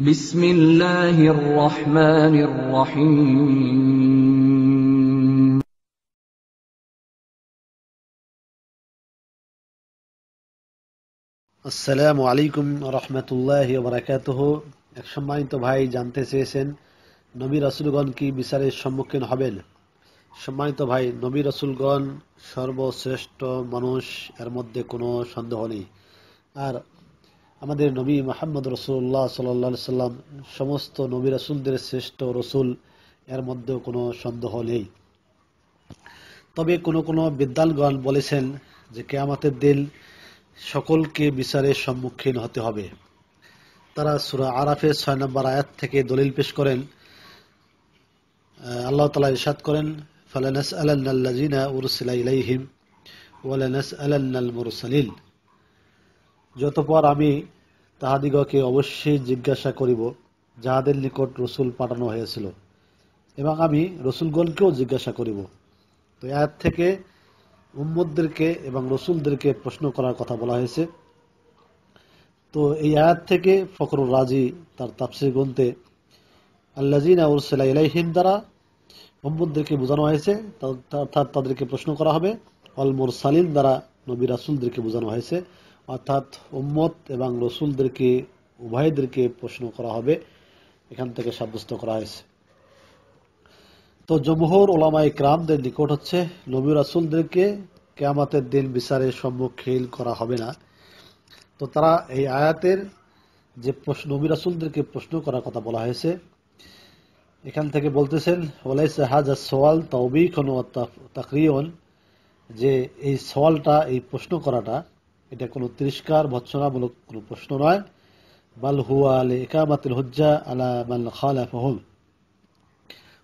بسم الله الرحمن الرحيم আসসালামু আলাইকুম রহমতুল্লাহি ওয়া বারাকাতুহু। এক সম্মানিত ভাই জানতে চেয়েছেন নবী রাসূলগণ কি বিচারের সম্মুখীন হবেন। সম্মানিত ভাই, নবী রাসূলগণ সর্বশ্রেষ্ঠ মানুষ, এর মধ্যে কোনো সন্দেহ নেই। আর আমাদের নবী মুহাম্মদ রাসূলুল্লাহ সাল্লাল্লাহু আলাইহি সাল্লাম সমস্ত নবী রাসূলদের শ্রেষ্ঠ রাসূল, এর মধ্যেও কোনো সন্দেহ নেই। তবে কোনো বিদ্বানগণ বলেছেন যে কিয়ামতের দিন সকলকে বিচারের সম্মুখীন হতে হবে। তারা সূরা আরাফের ৬ নম্বর আয়াত থেকে দলিল পেশ করেন। আল্লাহ তাআলা ইরশাদ করেন, ফালানাসআলান্নাল্লাযীনা উরসিলা ইলাইহিম ওয়া লানাসআলান্নাল মুরসালিন। যতপর আমি তাহাদিগকে অবশ্যই জিজ্ঞাসা করিব যাহাদের নিকট রসুল পাঠানো হয়েছিল, এবং আমি রসুলগণকেও জিজ্ঞাসা করিব। তো এই আয়াত থেকে উম্মতদেরকে এবং রসুলদেরকে প্রশ্ন করার কথা বলা হয়েছে। তো এই আয়াত থেকে ফখরুর রাজি তার তাফসীর গ্রন্থে আল্লাযীনা উরসিলা ইলাইহিম দ্বারা উম্মতদেরকে বোঝানো হয়েছে, অর্থাৎ তাদেরকে প্রশ্ন করা হবে। অল মুরসালিন দ্বারা নবী রাসূলদেরকে বোঝানো হয়েছে, অর্থাৎ উম্মত এবং রসুলদেরকে উভয়দেরকে প্রশ্ন করা হবে, এখান থেকে সাব্যস্ত করা হয়েছে। তো জমহুর উলামায়ে কিরামদের নিকট হচ্ছে নবী রাসূলদেরকে কিয়ামতের দিন বিচারের সম্মুখীন করা হবে না। তো তারা এই আয়াতের যে নবী রাসূলদেরকে প্রশ্ন করার কথা বলা হয়েছে, এখান থেকে বলতেছেন ওয়ালাইসা হাযা সওয়াল তাওবীখুন ওয়া তাকরীরুন, যে এই সওয়ালটা, এই প্রশ্ন করাটা, এটা কোনো তিরস্কার ভৎসনামূলক কোনো প্রশ্ন নয়। বাল হুয়া লিইকামাতিল হুজ্জা আলা মান খালাফাহুম,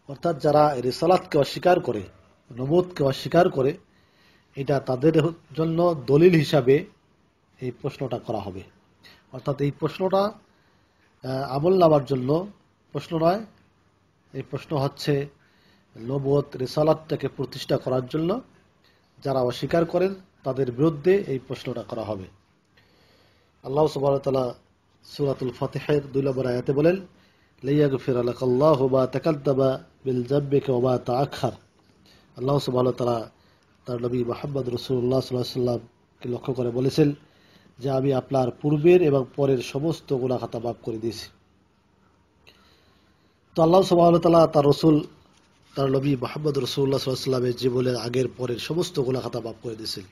অর্থাৎ যারা রিসালাতকে অস্বীকার করে, নবুওতকে অস্বীকার করে, এটা তাদের জন্য দলিল হিসাবে এই প্রশ্নটা করা হবে। অর্থাৎ এই প্রশ্নটা আমল নামার জন্য প্রশ্ন নয়, এই প্রশ্ন হচ্ছে নবুওত রিসালাতটাকে প্রতিষ্ঠা করার জন্য। যারা অস্বীকার করেন তাদের বিরুদ্ধে এই প্রশ্নটা করা হবে। আল্লাহ সুবহানাহু ওয়া তাআলা সূরাতুল ফাতিহার ২ নম্বর আয়াতে বলেন, লিয়াগফিরা লাকাল্লাহু মা তাকাদ্দামা মিন যামবিকা ওয়া মা তাআখার। আল্লাহ সুবহানাহু ওয়া তাআলা তার নবী মুহাম্মদ রাসূলুল্লাহ সাল্লাল্লাহু আলাইহি ওয়াসাল্লামকে লক্ষ্য করে বলেছেন যে আমি আপনার পূর্বের এবং পরের সমস্ত গুনাহ খাতা মাফ করে দিয়েছি। তো আল্লাহ সুবহানাহু ওয়া তাআলা তার রাসূল, তার নবী মুহাম্মদ রাসূলুল্লাহ সাল্লাল্লাহু আলাইহি ওয়াসাল্লামের জীবনের আগের পরের সমস্ত গুনাহ খাতা মাফ করে দিয়েছেন।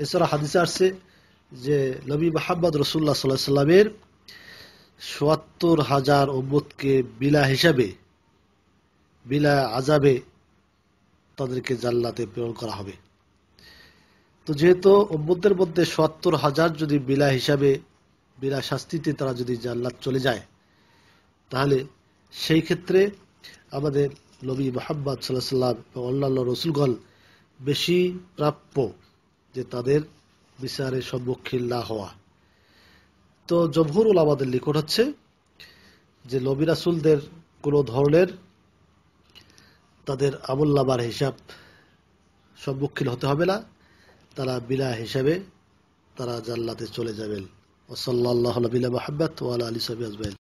এছাড়া হাদিসে আসছে যে নবী মুহাম্মদ রাসূলুল্লাহ সাল্লাল্লাহু আলাইহি ওয়াসাল্লামের ৭০,০০০ উম্মতকে বিলা হিসাবে, বিলা আযাবে তাদেরকে জান্নাতে প্রেরণ করা হবে। তো যেহেতু উম্মতদের মধ্যে ৭০,০০০ যদি বিলা হিসাবে, বিলা শাস্তিতে তারা যদি জান্নাত চলে যায়, তাহলে সেই ক্ষেত্রে আমাদের নবী মুহাম্মদ সাল্লাল্লাহু আলাইহি ওয়াসাল্লাম এবং অন্যান্য রাসূলগণ বেশি প্রাপ্য যে তাদের বিচারের সম্মুখীন না হওয়া। তো জমহুর উলামাদের নিকট হচ্ছে যে নবী রাসূলদের কোনো ধরনের তাদের আমলনামার হিসাব সম্মুখীন হতে হবে না, তারা বিলা হিসাবে তারা জান্নাতে চলে যাবেন। ওয়া সাল্লাল্লাহু আলা নবিয়িনা মুহাম্মদ ওয়া আলা আলিহি ওয়া সাহবিহি আজমাইন।